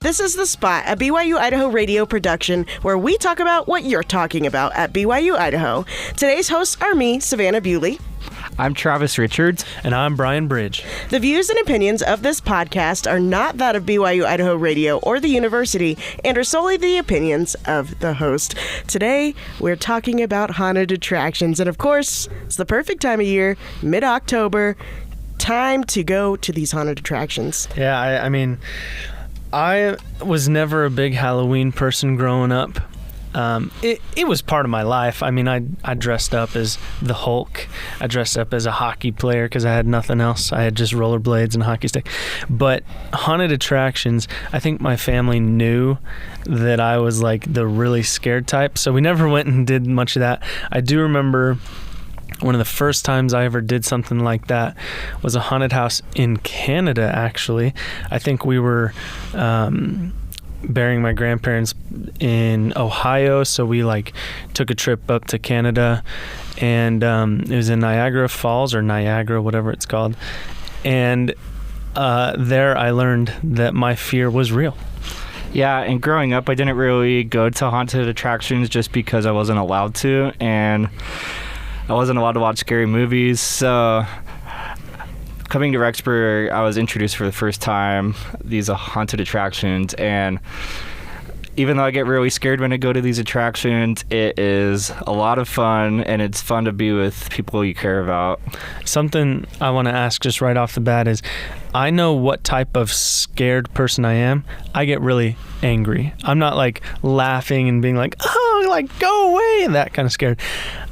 This is The Spot, a BYU-Idaho radio production where we talk about what you're talking about at BYU-Idaho. Today's hosts are me, Savannah Bewley. I'm Travis Richards. And I'm Bryan Bridge. The views and opinions of this podcast are not that of BYU-Idaho Radio or the university and are solely the opinions of the host. Today, we're talking about haunted attractions. And of course, it's the perfect time of year, mid-October, time to go to these haunted attractions. Yeah, I mean, I was never a big Halloween person growing up. It was part of my life. I mean, I dressed up as the Hulk. I dressed up as a hockey player because I had nothing else. I had just rollerblades and a hockey stick. But haunted attractions, I think my family knew that I was like the really scared type, so we never went and did much of that. I do remember one of the first times I ever did something like that was a haunted house in Canada, actually. I think we were burying my grandparents in Ohio, so we took a trip up to Canada, and it was in Niagara Falls, or Niagara, whatever it's called. And there I learned that my fear was real. Yeah, and growing up, I didn't really go to haunted attractions just because I wasn't allowed to, and I wasn't allowed to watch scary movies. So coming to Rexburg, I was introduced for the first time these haunted attractions, and even though I get really scared when I go to these attractions, it is a lot of fun, and it's fun to be with people you care about. Something I want to ask just right off the bat is, I know what type of scared person I am. I get really angry. I'm not laughing and being like, oh, go away, and that kind of scared.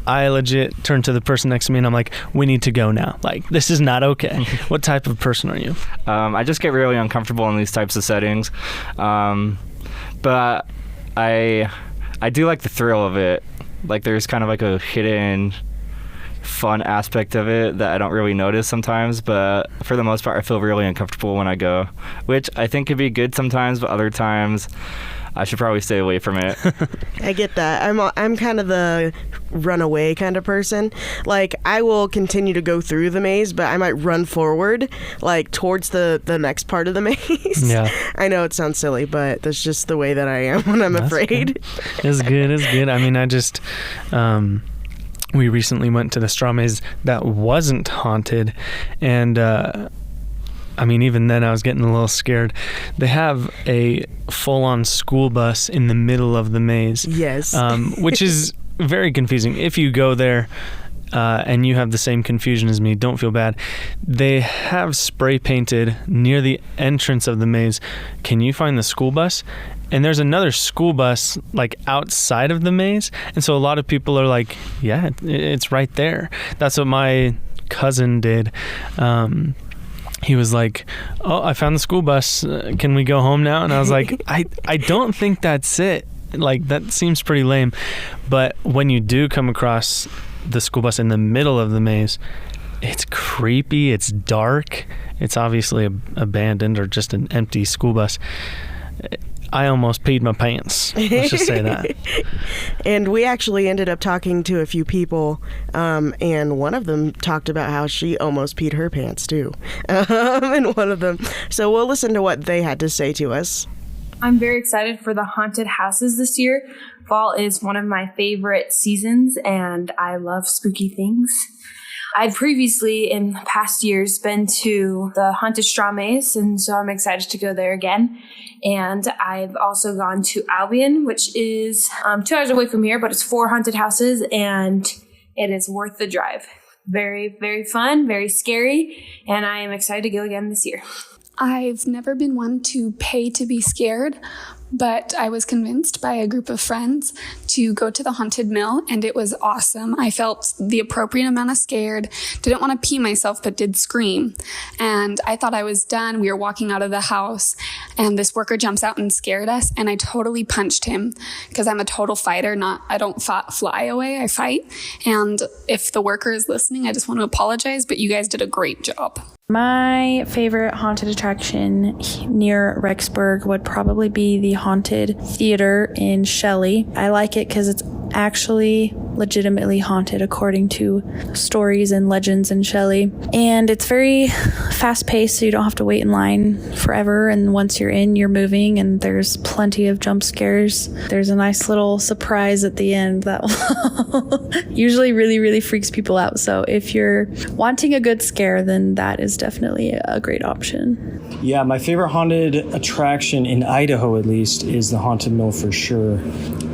I legit turn to the person next to me and I'm like, we need to go now. This is not okay. What type of person are you? I just get really uncomfortable in these types of settings. But I do like the thrill of it. There's kind of a hidden fun aspect of it that I don't really notice sometimes, but for the most part I feel really uncomfortable when I go, which I think could be good sometimes, but other times I should probably stay away from it. I get that. I'm kind of the runaway kind of person. I will continue to go through the maze, but I might run forward, towards the next part of the maze. Yeah. I know it sounds silly, but that's just the way that I am when I'm afraid. Good. It's good. I mean, I just we recently went to the straw maze that wasn't haunted, and I mean, even then I was getting a little scared. They have a full-on school bus in the middle of the maze. Yes. Which is very confusing. If you go there and you have the same confusion as me, don't feel bad. They have spray painted near the entrance of the maze, "Can you find the school bus?" And there's another school bus outside of the maze. And so a lot of people are like, yeah, it's right there. That's what my cousin did. He was like, oh, I found the school bus. Can we go home now? And I was like, I don't think that's it. That seems pretty lame. But when you do come across the school bus in the middle of the maze, it's creepy. It's dark. It's obviously abandoned or just an empty school bus. I almost peed my pants. Let's just say that. And we actually ended up talking to a few people, and one of them talked about how she almost peed her pants too. And one of them. So we'll listen to what they had to say to us. I'm very excited for the haunted houses this year. Fall is one of my favorite seasons, and I love spooky things. I'd previously, in past years, been to the Haunted Straw Maze, and so I'm excited to go there again. And I've also gone to Albion, which is 2 hours away from here, but it's 4 haunted houses, and it is worth the drive. Very, very fun, very scary, and I am excited to go again this year. I've never been one to pay to be scared, but I was convinced by a group of friends to go to the Haunted Mill, and it was awesome. I felt the appropriate amount of scared, didn't want to pee myself, but did scream. And I thought I was done. We were walking out of the house, and this worker jumps out and scared us, and I totally punched him because I'm a total fighter. I don't fly away, I fight. And if the worker is listening, I just want to apologize, but you guys did a great job. My favorite haunted attraction near Rexburg would probably be the Haunted Theater in Shelley. I like it because it's actually legitimately haunted according to stories and legends and Shelley. And it's very fast-paced, so you don't have to wait in line forever. And once you're in, you're moving, and there's plenty of jump scares. There's a nice little surprise at the end that usually really, really freaks people out. So if you're wanting a good scare, then that is definitely a great option. Yeah, my favorite haunted attraction in Idaho, at least, is the Haunted Mill for sure.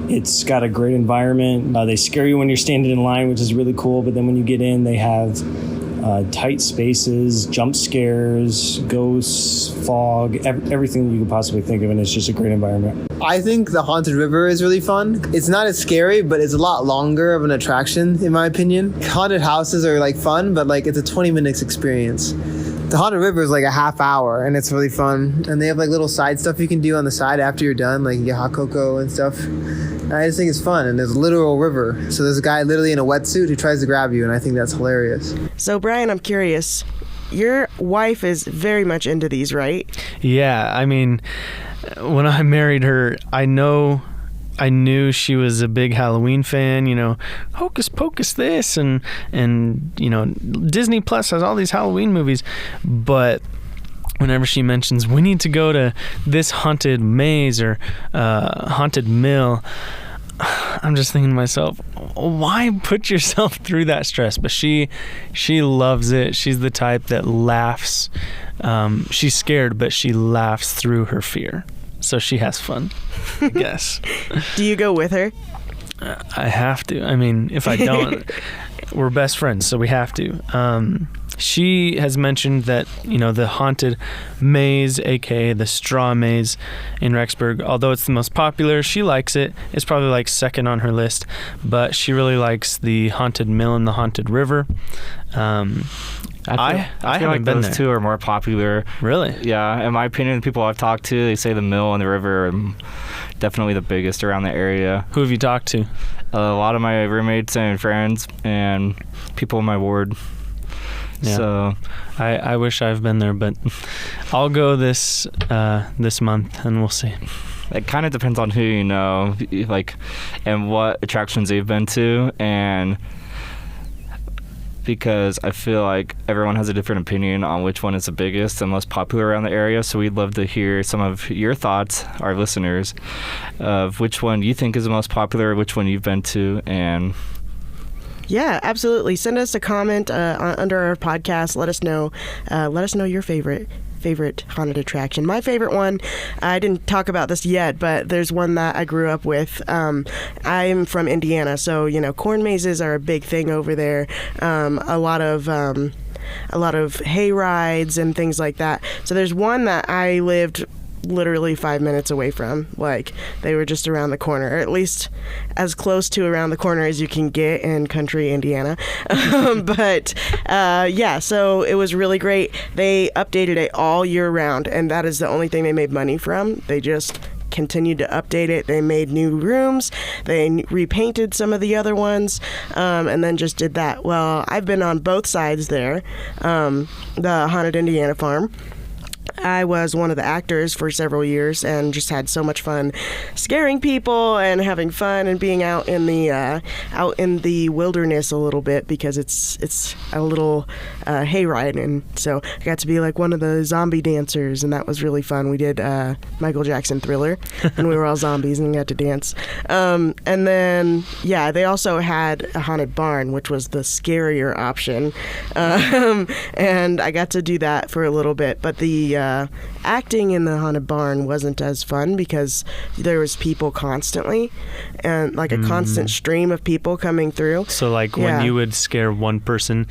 It's got a great environment. They scare you when you're standing in line, which is really cool. But then when you get in, they have tight spaces, jump scares, ghosts, fog, everything you could possibly think of. And it's just a great environment. I think the Haunted River is really fun. It's not as scary, but it's a lot longer of an attraction, in my opinion. Haunted houses are like fun, but like it's a 20-minute experience. The Haunted River is like a half hour, and it's really fun. And they have like little side stuff you can do on the side after you're done, like you get hot cocoa and stuff. And I just think it's fun, and there's a literal river. So there's a guy literally in a wetsuit who tries to grab you, and I think that's hilarious. So Bryan, I'm curious. Your wife is very much into these, right? Yeah, I mean, when I married her, I knew she was a big Halloween fan, Hocus Pocus this and Disney Plus has all these Halloween movies. But whenever she mentions we need to go to this haunted maze or haunted mill, I'm just thinking to myself, why put yourself through that stress? But she loves it. She's the type that laughs. She's scared, but she laughs through her fear. So she has fun, I guess. Do you go with her? I have to. I mean, if I don't, we're best friends, so we have to. She has mentioned that, the haunted maze, aka the straw maze in Rexburg, although it's the most popular, she likes it. It's probably like second on her list, but she really likes the haunted mill and the haunted river. I feel like been those there. two are more popular. Really? Yeah, in my opinion, the people I've talked to, they say the mill and the river are definitely the biggest around the area. Who have you talked to? A lot of my roommates and friends and people in my ward. Yeah. So I wish I've been there, but I'll go this month and we'll see. it kind of depends on who you know, like, and what attractions they've been to, and because I feel like everyone has a different opinion on which one is the biggest and most popular around the area. So we'd love to hear some of your thoughts, our listeners, of which one you think is the most popular, which one you've been to, and yeah, absolutely. Send us a comment under our podcast. Let us know your favorite haunted attraction. My favorite one, I didn't talk about this yet, but there's one that I grew up with. I'm from Indiana, so corn mazes are a big thing over there. A lot of hay rides and things like that. So there's one that I lived literally 5 minutes away from. Like, they were just around the corner, or at least as close to around the corner as you can get in country Indiana. But so it was really great. They updated it all year round, and that is the only thing they made money from. They just continued to update it. They made new rooms, they repainted some of the other ones, and then just did that. Well, I've been on both sides there. The Haunted Indiana Farm, I was one of the actors for several years and just had so much fun scaring people and having fun and being out in the wilderness a little bit, because it's a little hayride, and so I got to be like one of the zombie dancers, and that was really fun. We did Michael Jackson Thriller, and we were all zombies and got to dance. And then they also had a haunted barn, which was the scarier option, and I got to do that for a little bit, but the acting in the haunted barn wasn't as fun because there was people constantly, and like a constant stream of people coming through. So like when you would scare one person,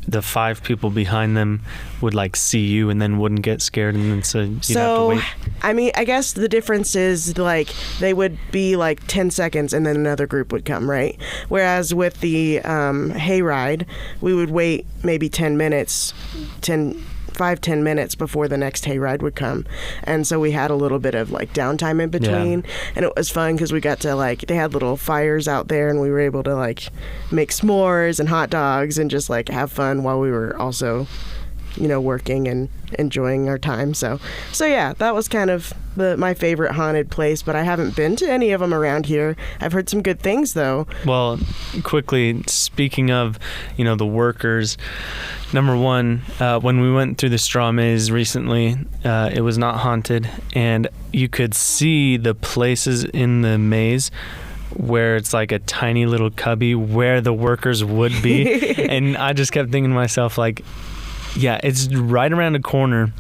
the 5 people behind them would like see you and then wouldn't get scared, and then so you'd have to wait. I mean, I guess the difference is like they would be like 10 seconds and then another group would come, right? Whereas with the hayride, we would wait maybe 10 minutes before the next hayride would come, and so we had a little bit of like downtime in between, and it was fun because we got to they had little fires out there, and we were able to make s'mores and hot dogs and just have fun while we were also working and enjoying our time. So yeah, that was kind of my favorite haunted place, but I haven't been to any of them around here. I've heard some good things though. Well, quickly, speaking of, the workers, number one, when we went through the straw maze recently, it was not haunted, and you could see the places in the maze where it's like a tiny little cubby where the workers would be. And I just kept thinking to myself, like, yeah, it's right around the corner.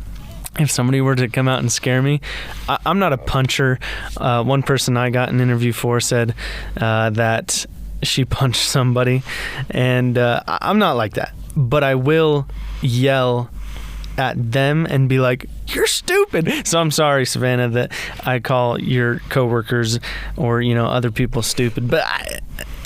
If somebody were to come out and scare me, I'm not a puncher. One person I got an interview for said that she punched somebody, and I'm not like that. But I will yell at them and be like, "You're stupid." So I'm sorry, Savannah, that I call your coworkers or other people stupid, but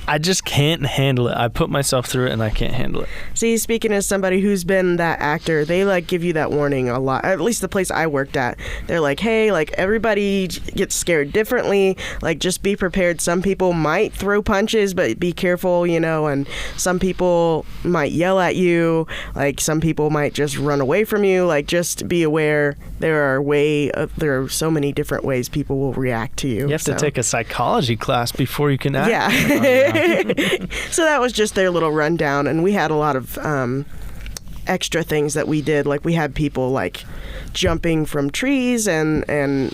I just can't handle it. I put myself through it and I can't handle it. See, speaking as somebody who's been that actor, they give you that warning a lot. At least the place I worked at, they're like, hey, everybody gets scared differently. Just be prepared. Some people might throw punches, but be careful, and some people might yell at you. Some people might just run away from you. Just be aware. There are so many different ways people will react to you. You have to take a psychology class before you can act. Yeah. So that was just their little rundown, and we had a lot of extra things that we did. We had people jumping from trees and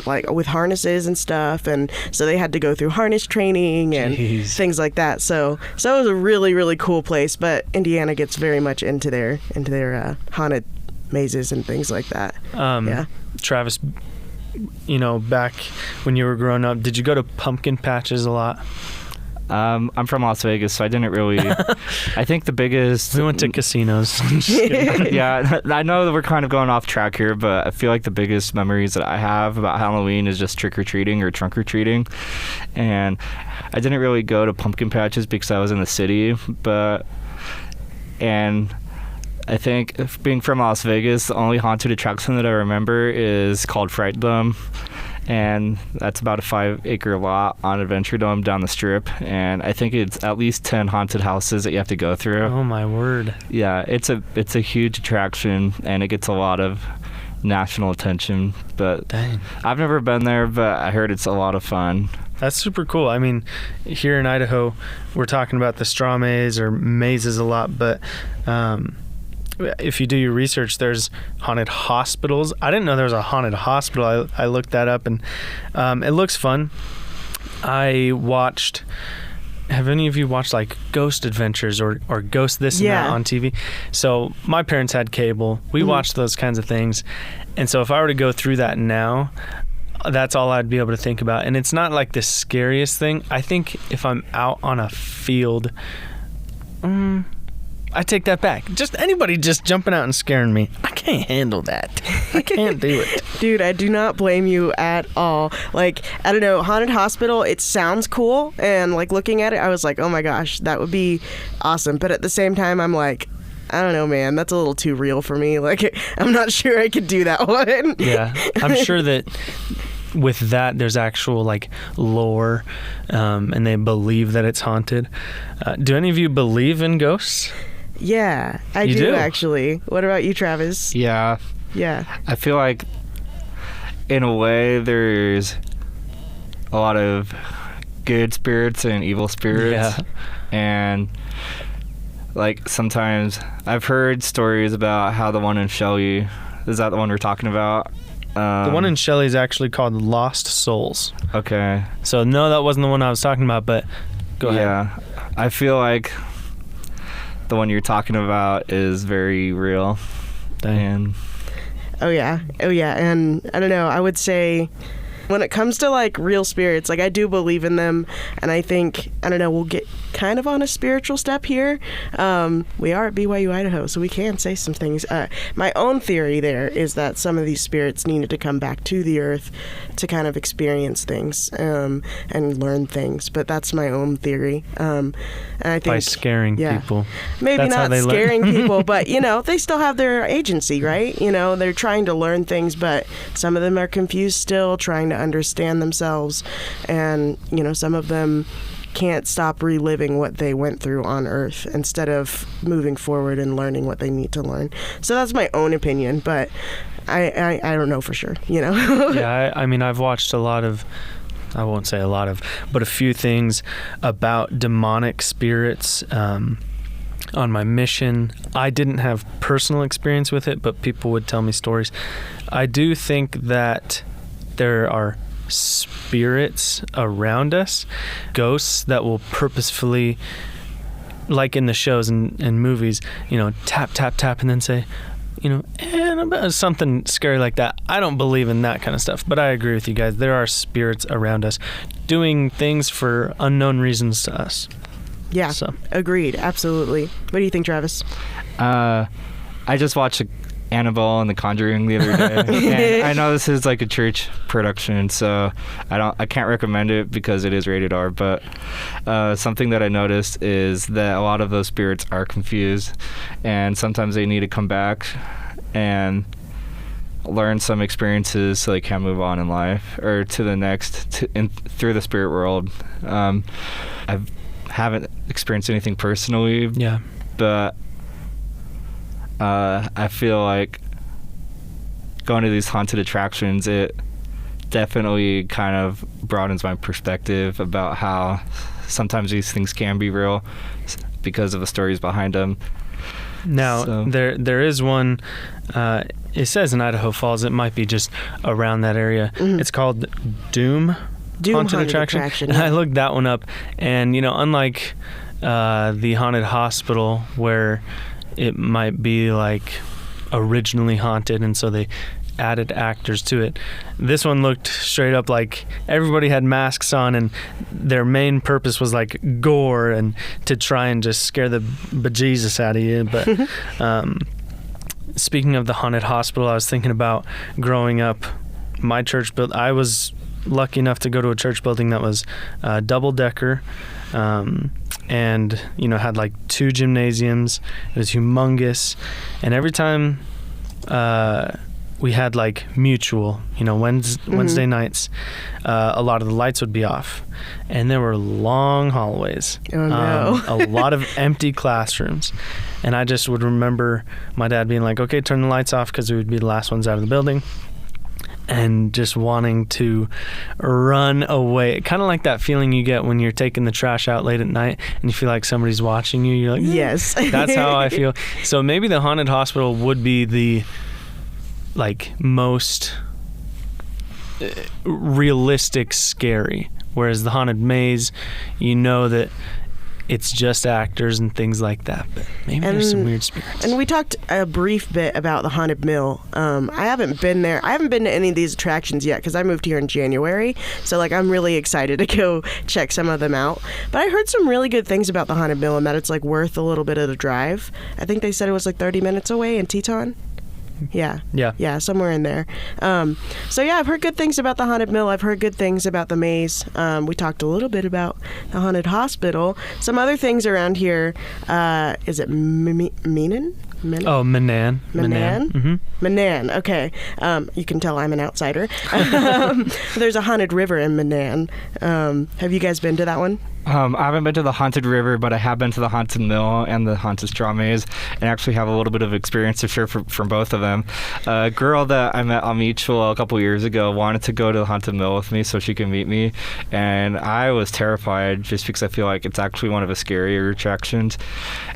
with harnesses and stuff, and so they had to go through harness training and things like that. So it was a really, really cool place. But Indiana gets very much into their haunted mazes and things like that. Yeah. Travis, back when you were growing up, did you go to pumpkin patches a lot? I'm from Las Vegas, so I didn't really. I think the biggest. We went to casinos. Yeah, I know that we're kind of going off track here, but I feel like the biggest memories that I have about Halloween is just trick or treating or trunk or treating, and I didn't really go to pumpkin patches because I was in the city, and I think being from Las Vegas, the only haunted attraction that I remember is called Fright Dome. And that's about a 5-acre lot on Adventure Dome down the strip, and I think it's at least 10 haunted houses that you have to go through. Oh my word! Yeah, it's a huge attraction, and it gets a lot of national attention. But dang, I've never been there, but I heard it's a lot of fun. That's super cool. I mean, here in Idaho, we're talking about the straw maze or mazes a lot, but if you do your research, there's haunted hospitals. I didn't know there was a haunted hospital. I looked that up, and it looks fun. Have any of you watched Ghost Adventures or Ghost this and that on TV? So my parents had cable. We watched those kinds of things. And so if I were to go through that now, that's all I'd be able to think about. And it's not the scariest thing. I think if I'm out on a field, I take that back. Just anybody just jumping out and scaring me, I can't handle that. I can't do it. Dude, I do not blame you at all. I don't know, haunted hospital, it sounds cool, and looking at it, I was like, oh my gosh, that would be awesome. But at the same time, I'm like, I don't know, man, that's a little too real for me. I'm not sure I could do that one. Yeah, I'm sure that with that, there's actual lore, and they believe that it's haunted. Do any of you believe in ghosts? Yeah, I do actually. What about you, Travis? Yeah. I feel like, in a way, there's a lot of good spirits and evil spirits. Yeah. And, sometimes I've heard stories about how the one in Shelley, is that the one we're talking about? The one in Shelley is actually called Lost Souls. Okay. So, no, that wasn't the one I was talking about, but go ahead. Yeah. I feel like the one you're talking about is very real. Dang. Oh yeah. And I don't know, I would say when it comes to real spirits, I do believe in them, and I think, I don't know, we'll get kind of on a spiritual step here. We are at BYU-Idaho, so we can say some things. My own theory there is that some of these spirits needed to come back to the earth to kind of experience things and learn things, but that's my own theory. And I think by scaring people. Maybe not scaring people, but they still have their agency, right? They're trying to learn things, but some of them are confused still, trying to understand themselves, and some of them can't stop reliving what they went through on Earth instead of moving forward and learning what they need to learn. So that's my own opinion, but I don't know for sure, you know? Yeah, I mean, I've watched a lot of, I won't say a lot of, but a few things about demonic spirits on my mission. I didn't have personal experience with it, but people would tell me stories. I do think that there are spirits around us, ghosts that will purposefully, like in the shows and movies, you know, tap, tap, tap, and then say, you know, and something scary like that. I don't believe in that kind of stuff, but I agree with you guys. There are spirits around us doing things for unknown reasons to us. Yeah, so. Agreed. Absolutely. What do you think, Travis? I just watched Annabelle and The Conjuring the other day. And I know this is like a church production, so I can't recommend it because it is rated R, but something that I noticed is that a lot of those spirits are confused, and sometimes they need to come back and learn some experiences so they can move on in life or to the next through the spirit world. I haven't experienced anything personally, but I feel like going to these haunted attractions, it definitely kind of broadens my perspective about how sometimes these things can be real because of the stories behind them. Now, there is one, it says in Idaho Falls, it might be just around that area. Mm-hmm. It's called Doom Haunted Attraction. Yeah. I looked that one up, and, you know, unlike the haunted hospital where it might be like originally haunted and so they added actors to it, this one looked straight up like everybody had masks on and their main purpose was like gore and to try and just scare the bejesus out of you. But speaking of the haunted hospital, I was thinking about growing up, my church built, I was lucky enough to go to a church building that was double-decker, and, you know, had like 2 gymnasiums. It was humongous, and every time we had like mutual, you know, Wednesday nights, a lot of the lights would be off, and there were long hallways. Oh no. A lot of empty classrooms, and I just would remember my dad being like, okay, turn the lights off, because we would be the last ones out of the building, and just wanting to run away. Kind of like that feeling you get when you're taking the trash out late at night and you feel like somebody's watching you. You're like, yes. That's how I feel. So maybe the haunted hospital would be the like most realistic scary, whereas the haunted maze, you know that it's just actors and things like that, but maybe there's some weird spirits. And we talked a brief bit about the Haunted Mill. I haven't been there. I haven't been to any of these attractions yet because I moved here in January. So, like, I'm really excited to go check some of them out. But I heard some really good things about the Haunted Mill and that it's, like, worth a little bit of the drive. I think they said it was, like, 30 minutes away in Teton. Yeah, somewhere in there. So yeah, I've heard good things about the Haunted Mill. I've heard good things about the maze. We talked a little bit about the haunted hospital. Some other things around here. Is it Menan? Oh, Menan. Mm-hmm. Menan. Okay. You can tell I'm an outsider. There's a haunted river in Menan. Have you guys been to that one? I haven't been to the Haunted River, but I have been to the Haunted Mill and the Haunted Straw Maze, and actually have a little bit of experience to share from both of them. A girl that I met on Mutual a couple years ago wanted to go to the Haunted Mill with me so she could meet me, and I was terrified just because I feel like it's actually one of the scarier attractions.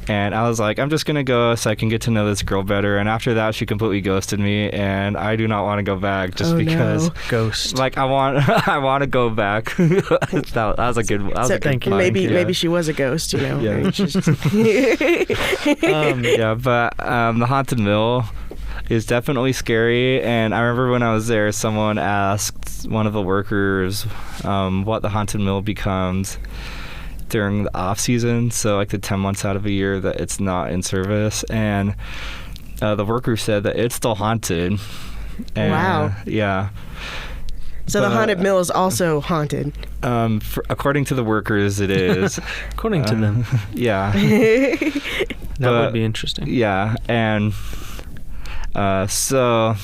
And I was like, I'm just going to go so I can get to know this girl better. And after that, she completely ghosted me, and I do not want to go back just because. No. Ghost. Like, I want to go back. that was a good one. Thank you. Maybe she was a ghost, you know. Yeah. But the Haunted Mill is definitely scary. And I remember when I was there, someone asked one of the workers what the Haunted Mill becomes during the off season, so like the 10 months out of a year that it's not in service, and the worker said that it's still haunted. And, wow. Yeah. So the Haunted Mill is also haunted. According to the workers, it is. According to them. Yeah. That would be interesting. Yeah, and so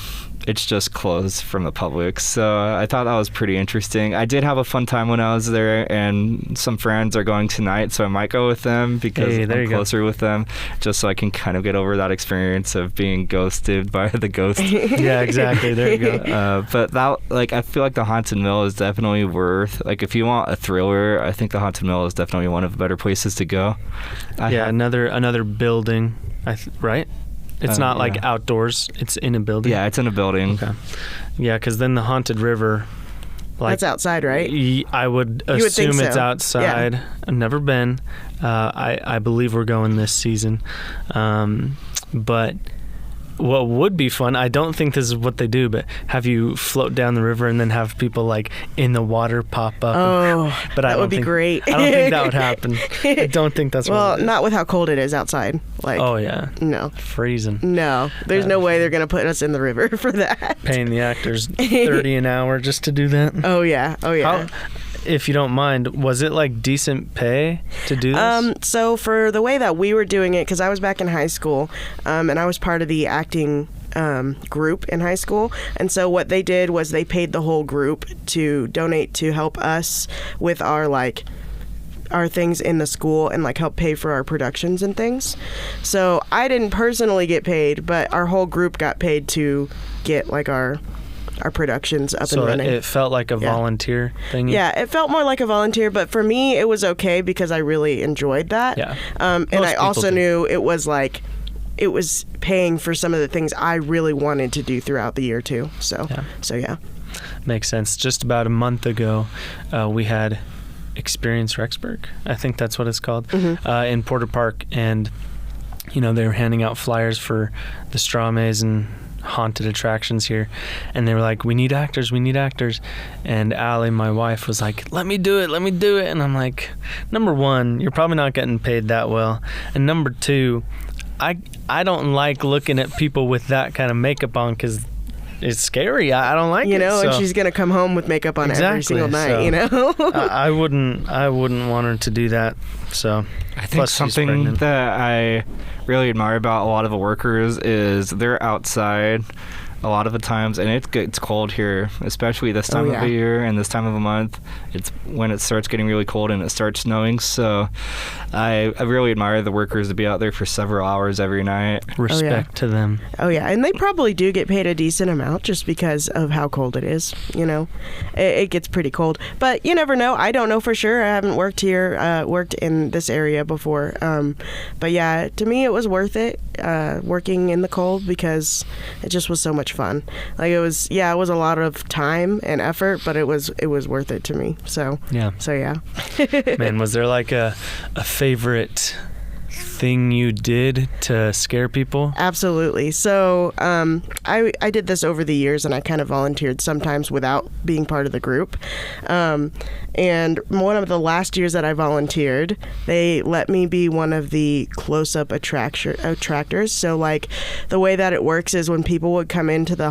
it's just closed from the public. So I thought that was pretty interesting. I did have a fun time when I was there, and some friends are going tonight, so I might go with them because I'm closer with them, just so I can kind of get over that experience of being ghosted by the ghost. Yeah, exactly. There you go. But that, like, I feel like the Haunted Mill is definitely worth, like, if you want a thriller, I think the Haunted Mill is definitely one of the better places to go. Another building, right? It's not like outdoors. It's in a building. Yeah, it's in a building. Okay. Yeah, because then the Haunted River, like, that's outside, right? I would assume think it's so. outside. Yeah. I've never been. I believe we're going this season. But what would be fun, I don't think this is what they do, but have you float down the river and then have people like in the water pop up. But that would be great. I don't think that would happen. I don't think that's well, what it is. not with how cold it is outside. Like, oh yeah, no, freezing. No, there's no way they're gonna put us in the river for that. Paying the actors $30 an hour just to do that. Oh yeah. If you don't mind, was it like decent pay to do this? So for the way that we were doing it, because I was back in high school, and I was part of the acting group in high school, and so what they did was they paid the whole group to donate to help us with our things in the school and like help pay for our productions and things. So I didn't personally get paid, but our whole group got paid to get like our productions up and running. So it felt like a volunteer thing? Yeah, it felt more like a volunteer, but for me it was okay because I really enjoyed that. Yeah. And I also knew it was paying for some of the things I really wanted to do throughout the year too. So yeah. Makes sense. Just about a month ago, we had Experience Rexburg. I think that's what it's called, in Porter Park, and they were handing out flyers for the straw maze and haunted attractions here, and they were like, we need actors, and Allie, my wife, was like, let me do it, and I'm like, number one, you're probably not getting paid that well, and number two, I don't like looking at people with that kind of makeup on because it's scary. I don't like it. And she's gonna come home with makeup on every single night. I wouldn't want her to do that. So I think something that I really admire about a lot of the workers is they're outside a lot of the times, and it gets cold here, especially this time of the year and this time of the month. It's when it starts getting really cold and it starts snowing. So I really admire the workers to be out there for several hours every night. Respect to them. Oh yeah, and they probably do get paid a decent amount just because of how cold it is. It gets pretty cold, but you never know. I don't know for sure. I haven't worked in this area before, but yeah, to me it was worth it working in the cold because it just was so much fun. Like it was a lot of time and effort, but it was worth it to me. So yeah. Man, was there like a favorite thing you did to scare people? Absolutely. So I did this over the years, and I kind of volunteered sometimes without being part of the group. And one of the last years that I volunteered, they let me be one of the close-up attractors. So like the way that it works is when people would come into the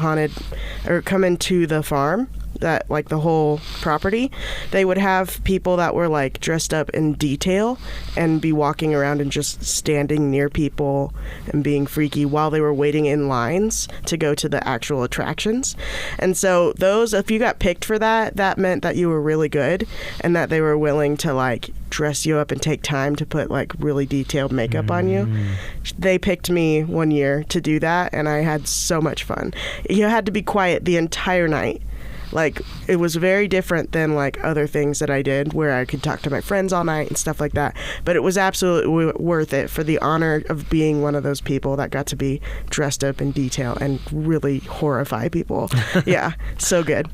farm, that like the whole property, they would have people that were like dressed up in detail and be walking around and just standing near people and being freaky while they were waiting in lines to go to the actual attractions. And so if you got picked for that meant that you were really good and that they were willing to like dress you up and take time to put like really detailed makeup on you. They picked me one year to do that, and I had so much fun. You had to be quiet the entire night. Like, it was very different than like other things that I did where I could talk to my friends all night and stuff like that. But it was absolutely worth it for the honor of being one of those people that got to be dressed up in detail and really horrify people. Yeah, so good.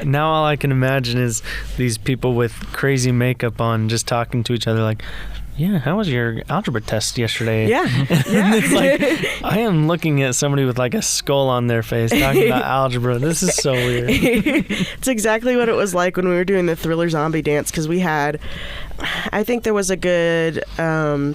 Now all I can imagine is these people with crazy makeup on just talking to each other like, yeah, how was your algebra test yesterday? Yeah. It's like, I am looking at somebody with like a skull on their face talking about algebra. This is so weird. It's exactly what it was like when we were doing the Thriller Zombie dance, because we had I think there was a good 10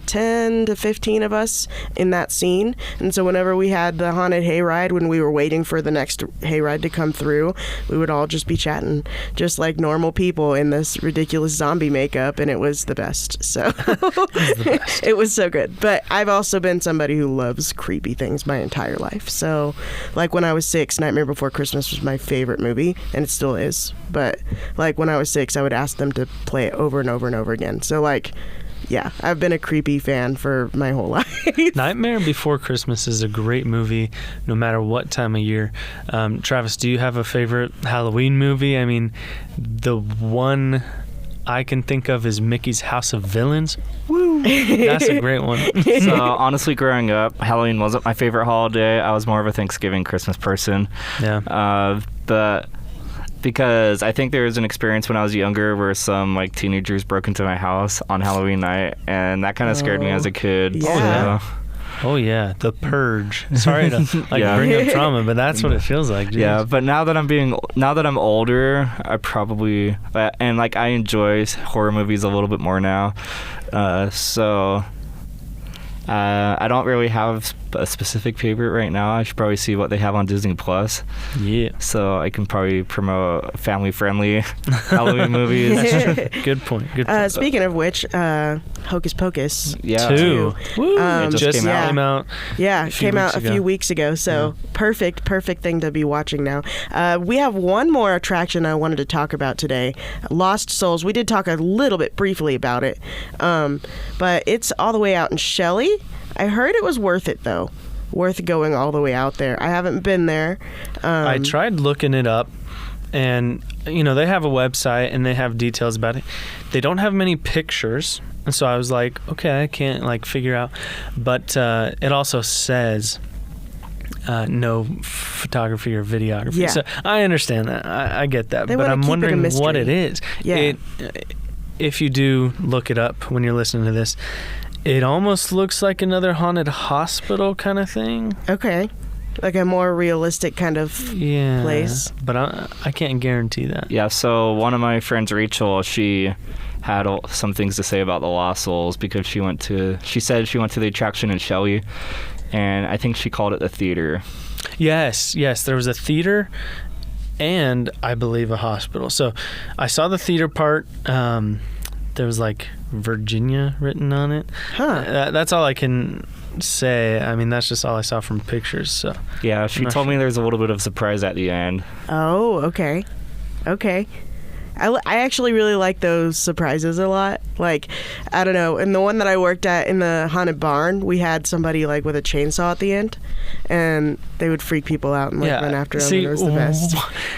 to 15 of us in that scene. And so whenever we had the haunted hayride, when we were waiting for the next hayride to come through, we would all just be chatting just like normal people in this ridiculous zombie makeup, and it was the best. So it was so good. But I've also been somebody who loves creepy things my entire life. So like when I was 6, Nightmare Before Christmas was my favorite movie, and it still is. But like when I was 6, I would ask them to play it over and over and over again. So like, yeah, I've been a creepy fan for my whole life. Nightmare Before Christmas is a great movie no matter what time of year. Travis, do you have a favorite Halloween movie? I mean, the one I can think of is Mickey's House of Villains. Woo! That's a great one. So honestly, growing up, Halloween wasn't my favorite holiday. I was more of a Thanksgiving, Christmas person. Yeah. But because I think there was an experience when I was younger where some like teenagers broke into my house on Halloween night, and that kind of scared me as a kid. Yeah. So. Oh yeah, The Purge. Sorry to bring up trauma, but that's what it feels like. Geez. Yeah, but now that I'm older, I probably and like I enjoy horror movies a little bit more now. So I don't really have a specific favorite right now. I should probably see what they have on Disney Plus. Yeah. So I can probably promote family-friendly Halloween movies. Good point. Speaking of which, Hocus Pocus. Yeah. 2. Woo. It just came out. Yeah, came out a few weeks ago. So perfect thing to be watching now. We have one more attraction I wanted to talk about today. Lost Souls. We did talk a little bit briefly about it. But it's all the way out in Shelley. I heard it was worth it, though. Worth going all the way out there. I haven't been there. I tried looking it up, and, they have a website, and they have details about it. They don't have many pictures, and so I was like, okay, I can't, figure out. But it also says no photography or videography. Yeah. So I understand that. I get that. They but I'm wondering what it is. Yeah. If you do look it up when you're listening to this, it almost looks like another haunted hospital kind of thing. Okay. Like a more realistic kind of place. But I can't guarantee that. Yeah, so one of my friends, Rachel, she had some things to say about the Lost Souls because she said she went to the attraction in Shelley, and I think she called it the theater. Yes, there was a theater and I believe a hospital. So I saw the theater part. There was Virginia written on it. Huh. That's all I can say. I mean, that's just all I saw from pictures. So yeah, she told me there's a little bit of surprise at the end. Oh, okay. I actually really like those surprises a lot. I don't know. In the one that I worked at in the haunted barn, we had somebody with a chainsaw at the end, and they would freak people out and run after them. And it was the best.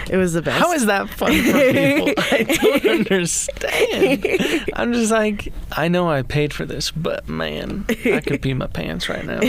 It was the best. How is that fun for people? I don't understand. I'm just I know I paid for this, but man, I could pee my pants right now.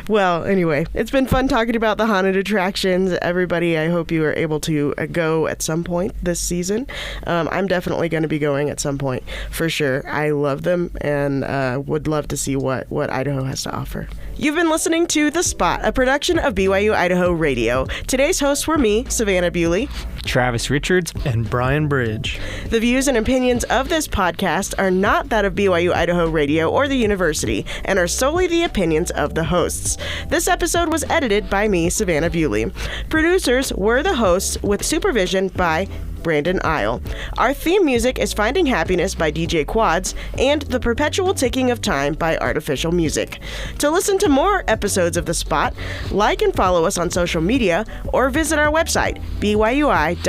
Well, anyway, it's been fun talking about the haunted attractions. Everybody, I hope you are able to go at some point this season. I'm definitely going to be going at some point for sure. I love them and would love to see what Idaho has to offer. You've been listening to The Spot, a production of BYU-Idaho Radio. Today's hosts were me, Savannah Bewley, Travis Richards, and Bryan Bridge. The views and opinions of this podcast are not that of BYU-Idaho Radio or the university and are solely the opinions of the hosts. This episode was edited by me, Savannah Bewley. Producers were the hosts with supervision by Brandon Isle. Our theme music is Finding Happiness by DJ Quads and The Perpetual Ticking of Time by Artificial Music. To listen to more episodes of The Spot, like and follow us on social media or visit our website, byui.edu/radio,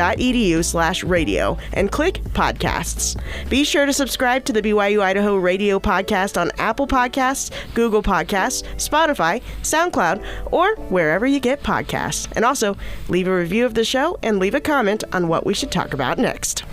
and click podcasts. Be sure to subscribe to the BYU-Idaho Radio podcast on Apple Podcasts, Google Podcasts, Spotify, SoundCloud, or wherever you get podcasts. And also, leave a review of the show and leave a comment on what we should talk about next.